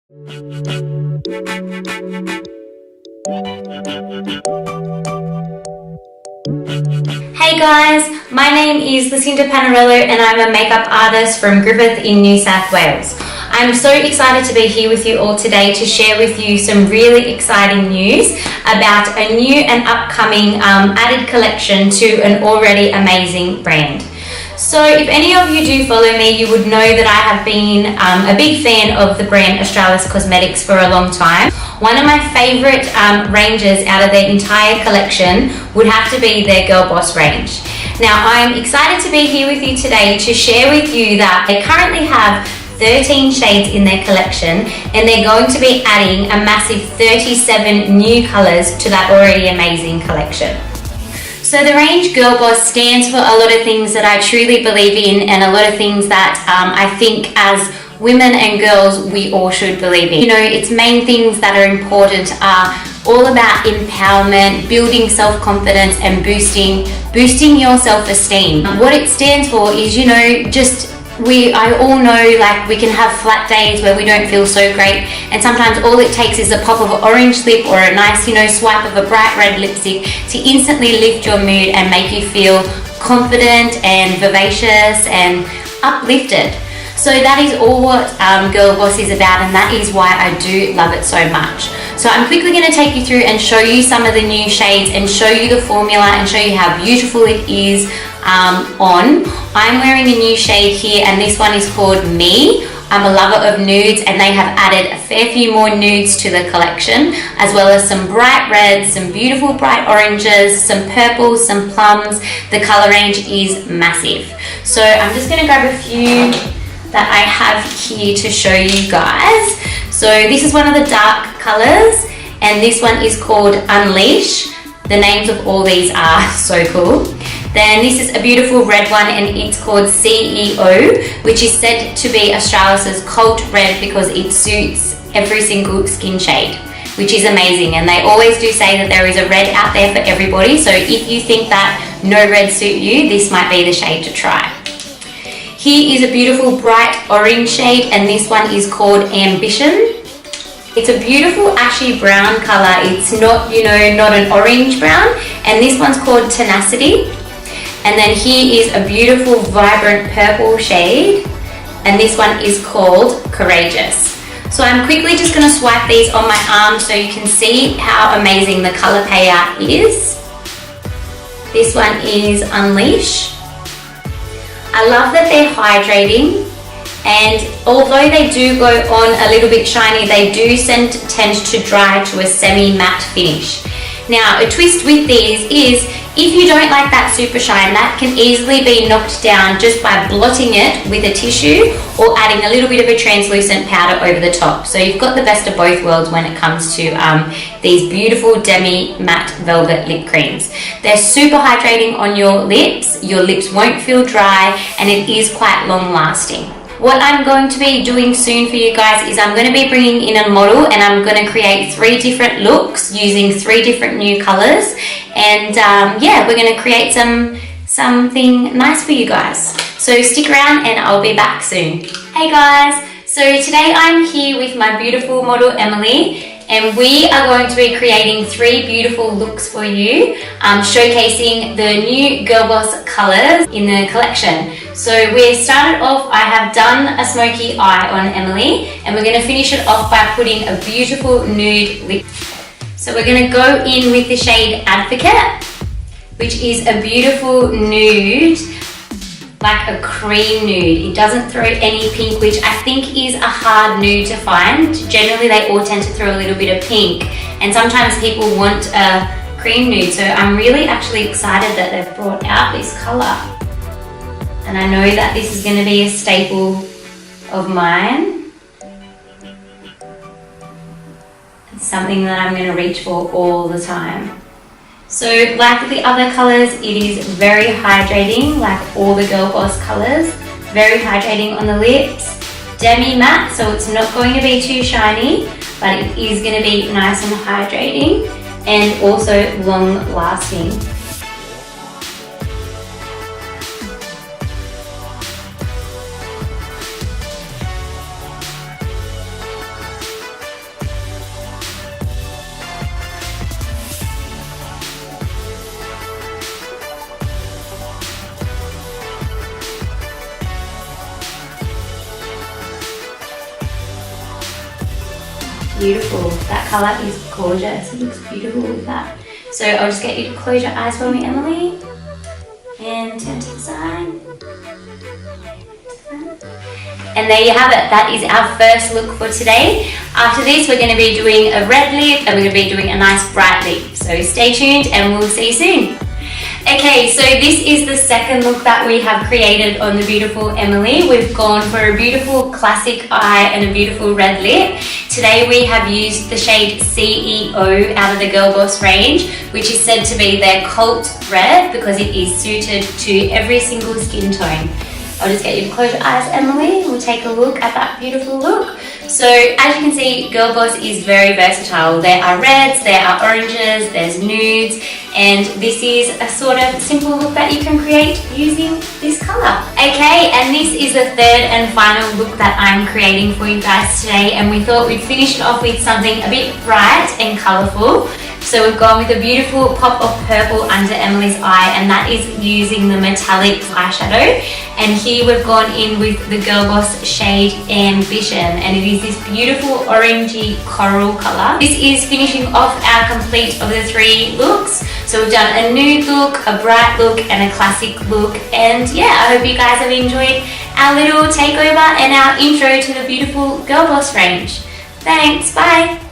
Hey guys, my name is Lucinda Panarello and I'm a makeup artist from Griffith in New South Wales. I'm so excited to be here with you all today to share with you some really exciting news about a new and upcoming added collection to an already amazing brand. So if any of you do follow me, you would know that I have been a big fan of the brand Australis Cosmetics for a long time. One of my favourite ranges out of their entire collection would have to be their GRLBOSS range. Now I'm excited to be here with you today to share with you that they currently have 13 shades in their collection and they're going to be adding a massive 37 new colours to that already amazing collection. So the range GRLBOSS stands for a lot of things that I truly believe in and a lot of things that I think as women and girls we all should believe in. You know, its main things that are important are all about empowerment, building self-confidence and boosting your self-esteem. What it stands for is, you know, I all know, like, we can have flat days where we don't feel so great, and sometimes all it takes is a pop of an orange lip or a nice, you know, swipe of a bright red lipstick to instantly lift your mood and make you feel confident and vivacious and uplifted. So that is all what GRLBOSS is about, and that is why I do love it so much. So I'm quickly going to take you through and show you some of the new shades and show you the formula and show you how beautiful it is on. I'm wearing a new shade here and this one is called Me. I'm a lover of nudes and they have added a fair few more nudes to the collection, as well as some bright reds, some beautiful bright oranges, some purples, some plums. The color range is massive. So I'm just going to grab a few that I have here to show you guys. So this is one of the dark colors and this one is called Unleash. The names of all these are so cool. Then this is a beautiful red one and it's called CEO, which is said to be Australis' cult red because it suits every single skin shade, which is amazing. And they always do say that there is a red out there for everybody. So if you think that no red suit you, this might be the shade to try. Here is a beautiful bright orange shade and this one is called Ambition. It's a beautiful ashy brown color. It's not, you know, not an orange brown. And this one's called Tenacity. And then here is a beautiful vibrant purple shade. And this one is called Courageous. So I'm quickly just going to swipe these on my arm so you can see how amazing the color payout is. This one is Unleash. I love that they're hydrating, and although they do go on a little bit shiny, they do tend to dry to a semi-matte finish. Now, a twist with these is if you don't like that super shine, that can easily be knocked down just by blotting it with a tissue or adding a little bit of a translucent powder over the top. So you've got the best of both worlds when it comes to these beautiful demi-matte velvet lip creams. They're super hydrating on your lips won't feel dry, and it is quite long lasting. What I'm going to be doing soon for you guys is I'm going to be bringing in a model and I'm going to create 3 different looks using 3 different new colors, and yeah, we're going to create something nice for you guys. So stick around and I'll be back soon. Hey guys, so today I'm here with my beautiful model Emily, and we are going to be creating 3 beautiful looks for you, showcasing the new GRLBOSS colors in the collection. So we started off, I have done a smoky eye on Emily, and we're going to finish it off by putting a beautiful nude lip. So we're going to go in with the shade Advocate, which is a beautiful nude, like a cream nude. It doesn't throw any pink, which I think is a hard nude to find. Generally they all tend to throw a little bit of pink, and sometimes people want a cream nude. So I'm really actually excited that they've brought out this color, and I know that this is going to be a staple of mine. It's something that I'm going to reach for all the time. So like the other colors, it is very hydrating, like all the GRLBOSS colors. Very hydrating on the lips. Demi-matte, so it's not going to be too shiny, but it is going to be nice and hydrating, and also long lasting. beautiful. That colour is gorgeous. It looks beautiful with that. So I'll just get you to close your eyes for me, Emily. And turn to the side. And there you have it. That is our first look for today. After this, we're going to be doing a red lip and we're going to be doing a nice bright lip. So stay tuned and we'll see you soon. Okay, so this is the second look that we have created on the beautiful Emily. We've gone for a beautiful classic eye and a beautiful red lip. Today we have used the shade CEO out of the GRLBOSS range, which is said to be their cult red because it is suited to every single skin tone. I'll just get you to close your eyes, Emily. We'll take a look at that beautiful look. So as you can see, GRLBOSS is very versatile. There are reds, there are oranges, there's nudes, and this is a sort of simple look that you can create using this colour. Okay, and this is the third and final look that I'm creating for you guys today, and we thought we'd finish it off with something a bit bright and colourful. So we've gone with a beautiful pop of purple under Emily's eye, and that is using the metallic eyeshadow. And here we've gone in with the GRLBOSS shade Ambition, and it is this beautiful orangey coral colour. This is finishing off our complete of the three looks. So we've done a nude look, a bright look, and a classic look. And yeah, I hope you guys have enjoyed our little takeover and our intro to the beautiful GRLBOSS range. Thanks, bye!